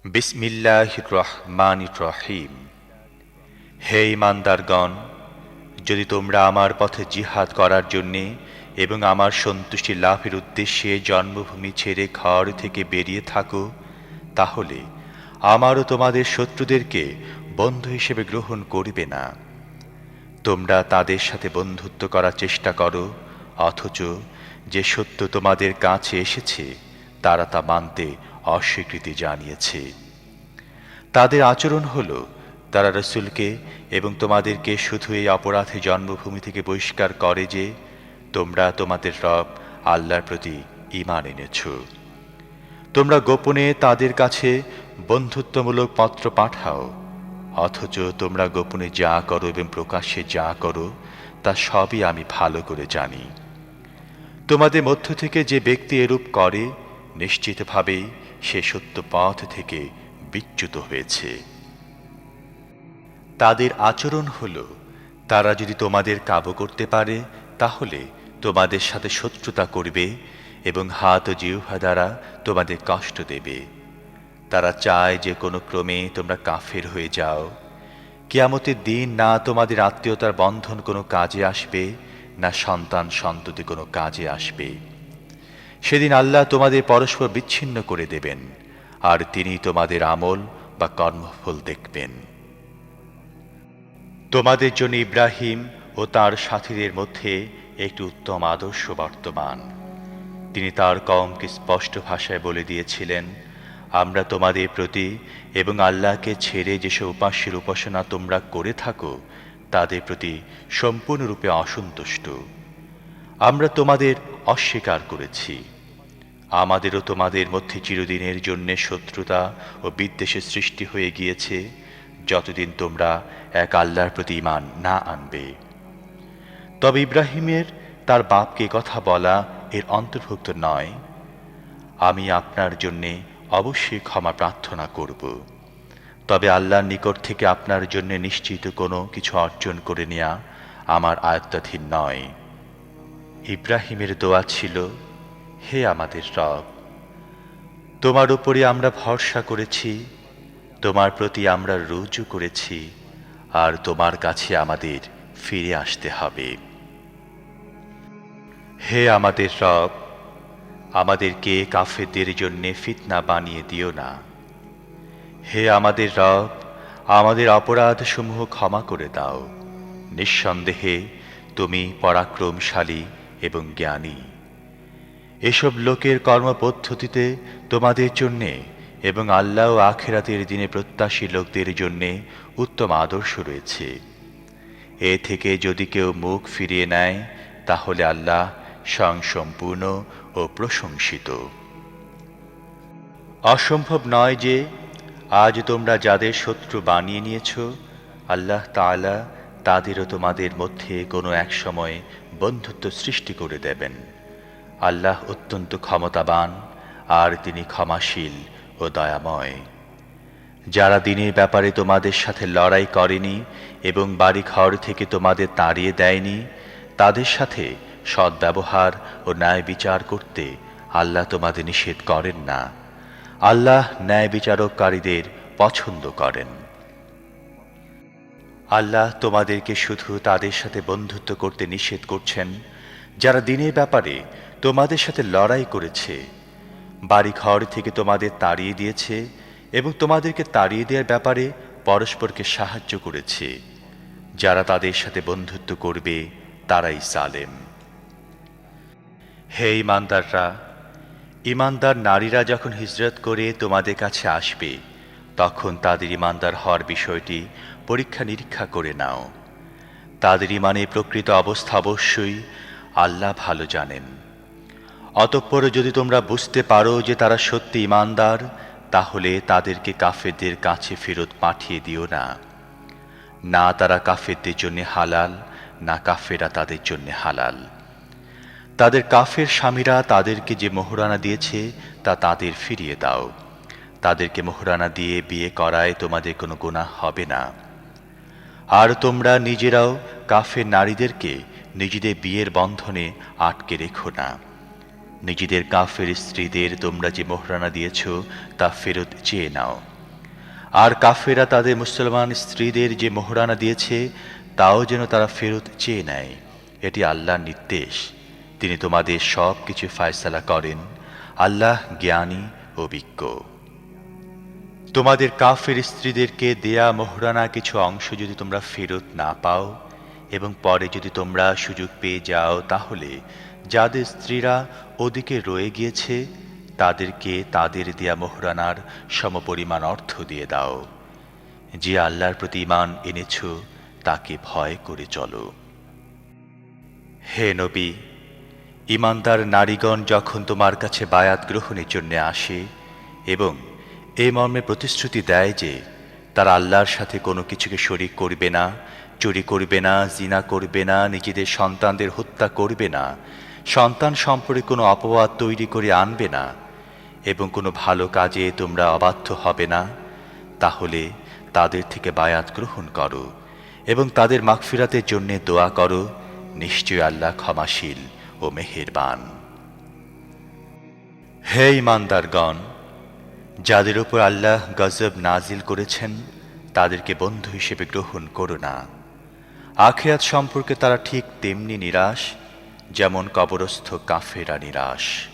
বিসমিল্লাহির রহমানির রহিম। হে ঈমানদারগণ, যদি তোমরা আমার পথে জিহাদ করার জন্যে এবং আমার সন্তুষ্টি লাভের উদ্দেশ্যে জন্মভূমি ছেড়ে ঘর থেকে বেরিয়ে থাকো, তাহলে আমারও তোমাদের শত্রুদেরকে বন্ধু হিসেবে গ্রহণ করবে না। তোমরা তাদের সাথে বন্ধুত্ব করার চেষ্টা করো, অথচ যে সত্য তোমাদের কাছে এসেছে তারা তা মানতে অস্বীকৃতি জানিয়েছে। তাদের আচরণ হলো, তারা রাসূলকে এবং তোমাদেরকে শুধু এই অপরাধে জন্মভূমি থেকে বহিষ্কার করে যে তোমরা তোমাদের রব আল্লাহর প্রতি ঈমান এনেছ। তোমরা গোপনে তাদের কাছে বন্ধুত্বমূলক পত্র পাঠাও, অথচ তোমরা গোপনে যা করো এবং প্রকাশ্যে যা করো তা সবই আমি ভালো করে জানি। তোমাদের মধ্য থেকে যে ব্যক্তি এরূপ করে, নিশ্চিতভাবেই সে সত্য পথ থেকে বিচ্যুত হয়েছে। তাদের আচরণ হলো, তারা যদি তোমাদের কাবু করতে পারে তাহলে তোমাদের সাথে শত্রুতা করবে এবং হাত ও জিহ্বা দ্বারা তোমাদের কষ্ট দেবে। তারা চায় যে কোনো ক্রমে তোমরা কাফের হয়ে যাও। কিয়ামতের দিন না তোমাদের আত্মীয়তার বন্ধন কোনো কাজে আসবে, না সন্তান সন্ততি কোনো কাজে আসবে। সেদিন আল্লাহ তোমাদের পরস্পর বিচ্ছিন্ন করে দেবেন, আর তিনি তোমাদের আমল বা কর্মফল দেখবেন। তোমাদের জন্য ইব্রাহিম ও তার সাথীদের মধ্যে একটি উত্তম আদর্শ বর্তমান। তিনি তার কওমকে স্পষ্ট ভাষায় বলে দিয়েছিলেন, আমরা তোমাদের প্রতি এবং আল্লাহকে ছেড়ে যেসব উপাস্যের উপাসনা তোমরা করে থাকো তাদের প্রতি সম্পূর্ণরূপে অসন্তুষ্ট। আমরা তোমাদের অস্বীকার করেছি। আমাদেরও তোমাদের মধ্যে চিরদিনের জন্যে শত্রুতা ও বিদ্বেষের সৃষ্টি হয়ে গিয়েছে, যতদিন তোমরা এক আল্লাহর প্রতি ঈমান না আনবে। তবে ইব্রাহিমের তার বাপকে কথা বলা এর অন্তর্ভুক্ত নয়। আমি আপনার জন্যে অবশ্যই ক্ষমা প্রার্থনা করব, তবে আল্লাহর নিকট থেকে আপনার জন্য নিশ্চিত কোনো কিছু অর্জন করে নেওয়া আমার আয়ত্তাধীন নয়। ইব্রাহিমের দোয়া ছিল, হে আমাদের রব, তোমার উপরে আমরা ভরসা করেছি, তোমার প্রতি আমরা রুজু করেছি, আর তোমার কাছে আমাদের ফিরে আসতে হবে। হে আমাদের রব, আমাদেরকে কাফেরদের জন্য ফিতনা বানিয়ে দিও না। হে আমাদের রব, আমাদের অপরাধসমূহ ক্ষমা করে দাও। নিঃসন্দেহে তুমি পরাক্রমশালী এবং জ্ঞানী। এসব লোকের কর্মপদ্ধতিতে তোমাদের জন্যে এবং আল্লাহ ও আখিরাতের দিনে প্রত্যাশী লোকদের জন্যে উত্তম আদর্শ রয়েছে। এ থেকে যদি কেউ মুখ ফিরিয়ে নেয় তাহলে আল্লাহ স্বয়ংসম্পূর্ণ ও প্রশংসিত। অসম্ভব নয় যে আজ তোমরা যাদের শত্রু বানিয়ে নিয়েছ, আল্লাহ তাআলা তাদেরও তোমাদের মধ্যে কোনো এক সময় বন্ধুত্ব সৃষ্টি করে দেবেন। আল্লাহ অত্যন্ত ক্ষমতাবান, আর তিনি ক্ষমাশীল ও দয়াময়। যারা দিনের ব্যাপারে তোমাদের সাথে লড়াই করেনি এবং বাড়িঘর থেকে তোমাদের তাড়িয়ে দেয়নি, তাদের সাথে সদ্ব্যবহার ও ন্যায় বিচার করতে আল্লাহ তোমাদের নিষেধ করেন না। আল্লাহ ন্যায় বিচারককারীদের পছন্দ করেন। আল্লাহ তোমাদেরকে শুধু তাদের সাথে বন্ধুত্ব করতে নিষেধ করছেন যারা দিনের ব্যাপারে তোমাদের সাথে লড়াই করেছে, বাড়িঘর থেকে তোমাদের তাড়িয়ে দিয়েছে এবং তোমাদেরকে তাড়িয়ে দেওয়ার ব্যাপারে পরস্পরকে সাহায্য করেছে। যারা তাদের সাথে বন্ধুত্ব করবে তারাই জালেম। হে ঈমানদাররা, ঈমানদার নারীরা যখন হিজরত করে তোমাদের কাছে আসবে তখন তাদের ঈমানদার হওয়ার বিষয়টি পরীক্ষা নিরীক্ষা করে নাও। তাদের ঈমানের প্রকৃত অবস্থা অবশ্যই আল্লাহ ভালো জানেন। অতঃপর যদি তোমরা বুঝতে পারো যে তারা সত্যি ঈমানদার, তাহলে তাদেরকে কাফেরদের কাছে ফেরত পাঠিয়ে দিও না। না তারা কাফেরদের জন্য হালাল, না কাফেররা তাদের জন্য হালাল। তাদের কাফের স্বামীরা তাদেরকে যে মোহরানা দিয়েছে তা তাদের ফিরিয়ে দাও। তাদেরকে মোহরানা দিয়ে বিয়ে করায় তোমাদের কোনো গুনাহ হবে না। আর তোমরা নিজেরাও কাফের নারীদেরকে নিজেদের বিয়ের বন্ধনে আটকে রেখো না। নিজেদের কাফের স্ত্রীদের তোমরা যে মোহরানা দিয়েছ তা ফেরত চেয়ে নাও। আর কাফেরা তাদের মুসলমান স্ত্রীদের যে মোহরানা দিয়েছে তাও যেন তারা ফেরত চেয়ে নেয়। এটি আল্লাহর নির্দেশ। তিনি তোমাদের সব কিছু ফায়সালা করেন। আল্লাহ জ্ঞানী ও বিজ্ঞ। তোমাদের কাফের স্ত্রীদেরকে দেয়া মোহরানা কিছু অংশ যদি তোমরা ফেরত না পাও এবং পরে যদি তোমরা সুযোগ পেয়ে যাও, তাহলে যাদের স্ত্রীরা ওদিকে রয়ে গিয়েছে তাদেরকে তাদের দেয়া মোহরানার সমপরিমাণ অর্থ দিয়ে দাও। যে আল্লাহর প্রতি ঈমান এনেছ তাকে ভয় করে চলো। হে নবী, ঈমানদার নারীগণ যখন তোমার কাছে বায়াত গ্রহণের জন্য আসে এবং এই মর্মে প্রতিশ্রুতি দেয় যে তারা আল্লাহর সাথে কোনো কিছুকে শরীক করবে না, চুরি করবে না, জিনা করবে না, নিজেদের সন্তানদের হত্যা করবে না, সন্তান সম্পর্কে কোনো অপবাদ তৈরি করে আনবে না এবং কোনো ভালো কাজে তোমরা অবাধ্য হবে না, তাহলে তাদের থেকে বায়াত গ্রহণ করো এবং তাদের মাগফিরাতের জন্য দোয়া করো। নিশ্চয় আল্লাহ ক্ষমাশীল ও মেহেরবান। হে ঈমানদারগণ, যাদের উপর আল্লাহ গজব নাজিল করেছেন তাদেরকে বন্ধু হিসেবে গ্রহণ করো না। আখিরাত সম্পর্কে তারা ঠিক তেমনি নিরাশ যেমন কবরস্থ কাফেরা নিরাশ।